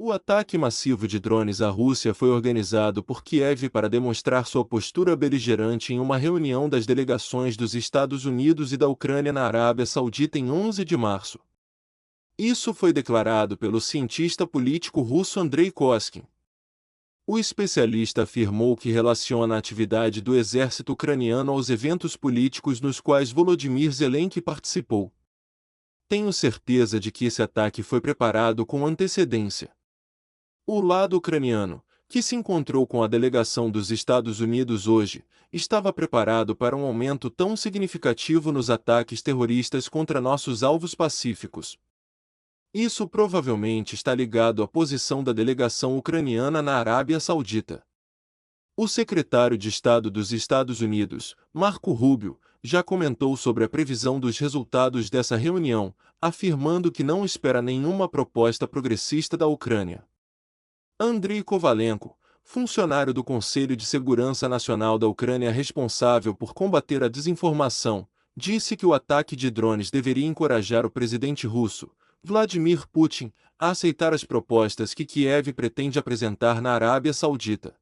O ataque massivo de drones à Rússia foi organizado por Kiev para demonstrar sua postura beligerante em uma reunião das delegações dos Estados Unidos e da Ucrânia na Arábia Saudita em 11 de março. Isso foi declarado pelo cientista político russo Andrei Koskin. O especialista afirmou que relaciona a atividade do exército ucraniano aos eventos políticos nos quais Volodymyr Zelensky participou. Tenho certeza de que esse ataque foi preparado com antecedência. O lado ucraniano, que se encontrou com a delegação dos Estados Unidos hoje, estava preparado para um aumento tão significativo nos ataques terroristas contra nossos alvos pacíficos. Isso provavelmente está ligado à posição da delegação ucraniana na Arábia Saudita. O secretário de Estado dos Estados Unidos, Marco Rubio, já comentou sobre a previsão dos resultados dessa reunião, afirmando que não espera nenhuma proposta progressista da Ucrânia. Andriy Kovalenko, funcionário do Conselho de Segurança Nacional da Ucrânia responsável por combater a desinformação, disse que o ataque de drones deveria encorajar o presidente russo, Vladimir Putin, a aceitar as propostas que Kiev pretende apresentar na Arábia Saudita.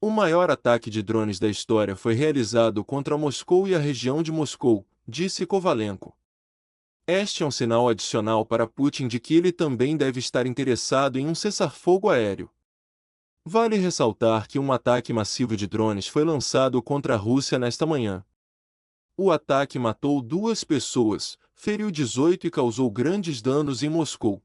O maior ataque de drones da história foi realizado contra Moscou e a região de Moscou, disse Kovalenko. Este é um sinal adicional para Putin de que ele também deve estar interessado em um cessar-fogo aéreo. Vale ressaltar que um ataque massivo de drones foi lançado contra a Rússia nesta manhã. O ataque matou 2 pessoas, feriu 18 e causou grandes danos em Moscou.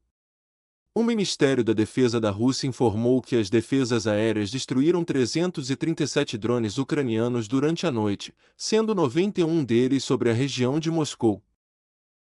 O Ministério da Defesa da Rússia informou que as defesas aéreas destruíram 337 drones ucranianos durante a noite, sendo 91 deles sobre a região de Moscou.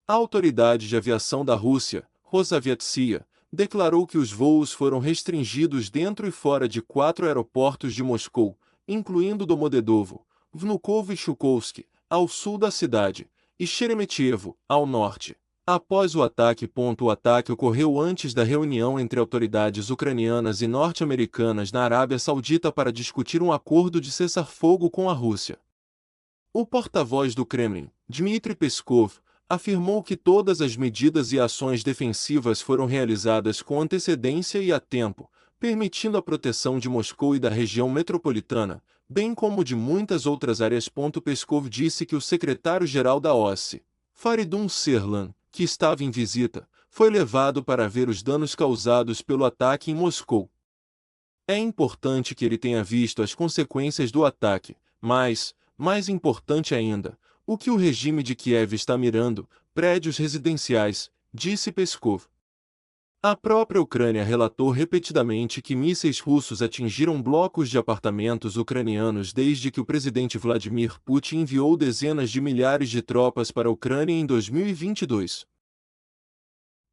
A Autoridade de Aviação da Rússia, Rosaviatsia, declarou que os voos foram restringidos dentro e fora de 4 aeroportos de Moscou, incluindo Domodedovo, Vnukovo e Chukovsky, ao sul da cidade, e Sheremetyevo, ao norte. Após o ataque. O ataque ocorreu antes da reunião entre autoridades ucranianas e norte-americanas na Arábia Saudita para discutir um acordo de cessar-fogo com a Rússia. O porta-voz do Kremlin, Dmitry Peskov, afirmou que todas as medidas e ações defensivas foram realizadas com antecedência e a tempo, permitindo a proteção de Moscou e da região metropolitana, bem como de muitas outras áreas. Peskov disse que o secretário-geral da OSCE, Faridun Serlan, que estava em visita, foi levado para ver os danos causados pelo ataque em Moscou. É importante que ele tenha visto as consequências do ataque, mas, mais importante ainda, o que o regime de Kiev está mirando, prédios residenciais, disse Peskov. A própria Ucrânia relatou repetidamente que mísseis russos atingiram blocos de apartamentos ucranianos desde que o presidente Vladimir Putin enviou dezenas de milhares de tropas para a Ucrânia em 2022.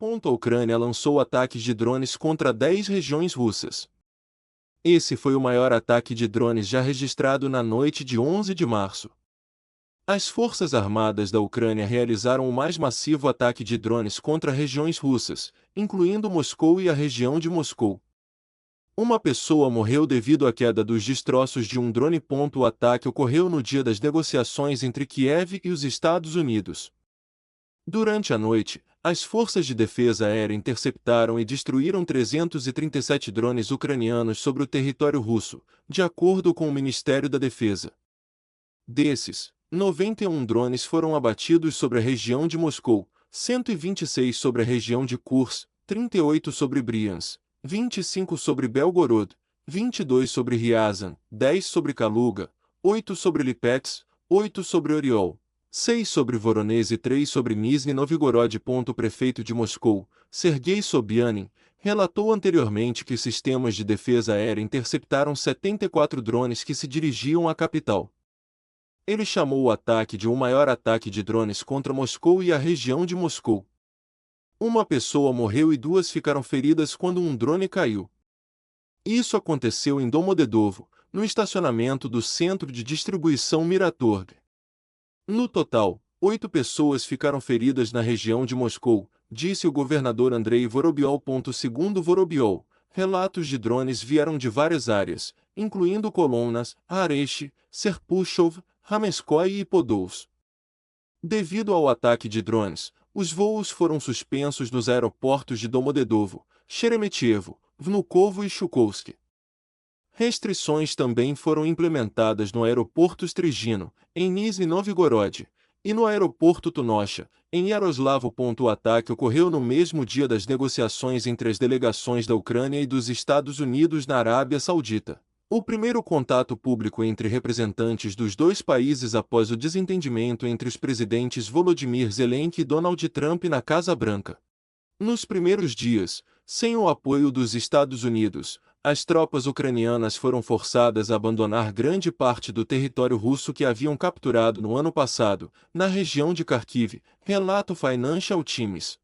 A Ucrânia lançou ataques de drones contra 10 regiões russas. Esse foi o maior ataque de drones já registrado na noite de 11 de março. As Forças Armadas da Ucrânia realizaram o mais massivo ataque de drones contra regiões russas, incluindo Moscou e a região de Moscou. Uma pessoa morreu devido à queda dos destroços de um drone. O ataque ocorreu no dia das negociações entre Kiev e os Estados Unidos. Durante a noite, as forças de defesa aérea interceptaram e destruíram 337 drones ucranianos sobre o território russo, de acordo com o Ministério da Defesa. Desses, 91 drones foram abatidos sobre a região de Moscou, 126 sobre a região de Kursk, 38 sobre Bryansk, 25 sobre Belgorod, 22 sobre Ryazan, 10 sobre Kaluga, 8 sobre Lipetsk, 8 sobre Oriol, 6 sobre Voronezh e 3 sobre Nizhny Novgorod. O prefeito de Moscou, Sergei Sobyanin, relatou anteriormente que sistemas de defesa aérea interceptaram 74 drones que se dirigiam à capital. Ele chamou o ataque de o maior ataque de drones contra Moscou e a região de Moscou. Uma pessoa morreu e 2 ficaram feridas quando um drone caiu. Isso aconteceu em Domodedovo, no estacionamento do centro de distribuição Miratorg. No total, 8 pessoas ficaram feridas na região de Moscou, disse o governador Andrei Vorobiol. Segundo Vorobiol, relatos de drones vieram de várias áreas, incluindo Kolomnas, Areshi, Serpukhov, Ramenskoye e Podolsk. Devido ao ataque de drones, Os voos foram suspensos nos aeroportos de Domodedovo, Sheremetyevo, Vnukovo e Chukovsky. Restrições também foram implementadas no aeroporto Strigino, em Nizhny Novgorod, e no aeroporto Tunosha, em Yaroslavl. O ataque ocorreu no mesmo dia das negociações entre as delegações da Ucrânia e dos Estados Unidos na Arábia Saudita. O primeiro contato público entre representantes dos dois países após o desentendimento entre os presidentes Volodymyr Zelensky e Donald Trump na Casa Branca. Nos primeiros dias, sem o apoio dos Estados Unidos, as tropas ucranianas foram forçadas a abandonar grande parte do território russo que haviam capturado no ano passado, na região de Kharkiv, relata o Financial Times.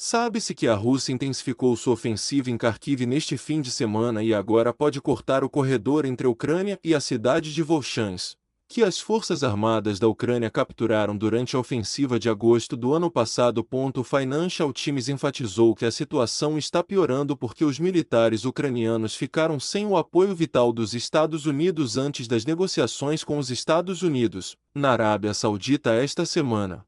Sabe-se que a Rússia intensificou sua ofensiva em Kharkiv neste fim de semana e agora pode cortar o corredor entre a Ucrânia e a cidade de Volchansk, que as forças armadas da Ucrânia capturaram durante a ofensiva de agosto do ano passado. O Financial Times enfatizou que a situação está piorando porque os militares ucranianos ficaram sem o apoio vital dos Estados Unidos antes das negociações com os Estados Unidos, na Arábia Saudita esta semana.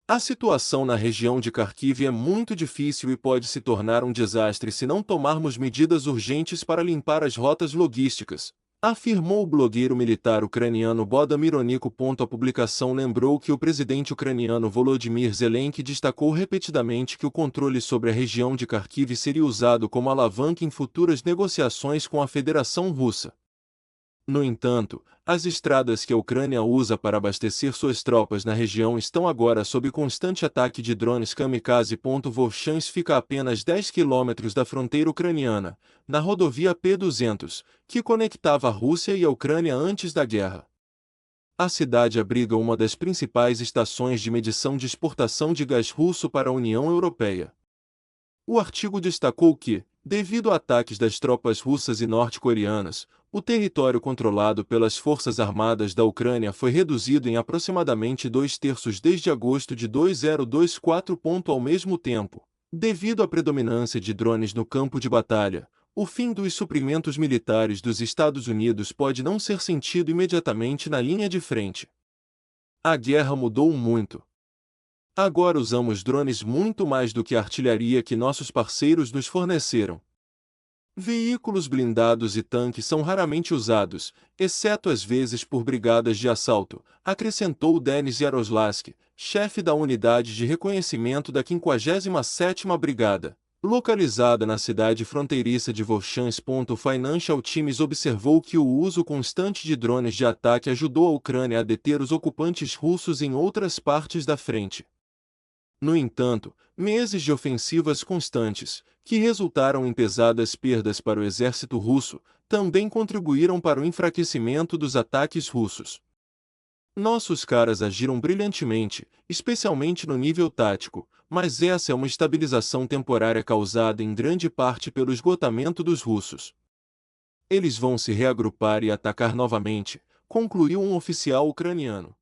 A situação na região de Kharkiv é muito difícil e pode se tornar um desastre se não tomarmos medidas urgentes para limpar as rotas logísticas, afirmou o blogueiro militar ucraniano Bodamir Oniko. A publicação lembrou que o presidente ucraniano Volodymyr Zelensky destacou repetidamente que o controle sobre a região de Kharkiv seria usado como alavanca em futuras negociações com a Federação Russa. No entanto, as estradas que a Ucrânia usa para abastecer suas tropas na região estão agora sob constante ataque de drones kamikaze. Volchansk fica a apenas 10 quilômetros da fronteira ucraniana, na rodovia P-200, que conectava a Rússia e a Ucrânia antes da guerra. A cidade abriga uma das principais estações de medição de exportação de gás russo para a União Europeia. O artigo destacou que, devido a ataques das tropas russas e norte-coreanas, o território controlado pelas forças armadas da Ucrânia foi reduzido em aproximadamente 2/3 desde agosto de 2024. Ao mesmo tempo, devido à predominância de drones no campo de batalha, o fim dos suprimentos militares dos Estados Unidos pode não ser sentido imediatamente na linha de frente. A guerra mudou muito. Agora usamos drones muito mais do que a artilharia que nossos parceiros nos forneceram. Veículos blindados e tanques são raramente usados, exceto às vezes por brigadas de assalto, acrescentou Denis Yaroslavsky, chefe da unidade de reconhecimento da 57ª Brigada, localizada na cidade fronteiriça de Volchansk. O Financial Times observou que o uso constante de drones de ataque ajudou a Ucrânia a deter os ocupantes russos em outras partes da frente. No entanto, meses de ofensivas constantes, que resultaram em pesadas perdas para o exército russo, também contribuíram para o enfraquecimento dos ataques russos. Nossos caras agiram brilhantemente, especialmente no nível tático, mas essa é uma estabilização temporária causada em grande parte pelo esgotamento dos russos. Eles vão se reagrupar e atacar novamente, concluiu um oficial ucraniano.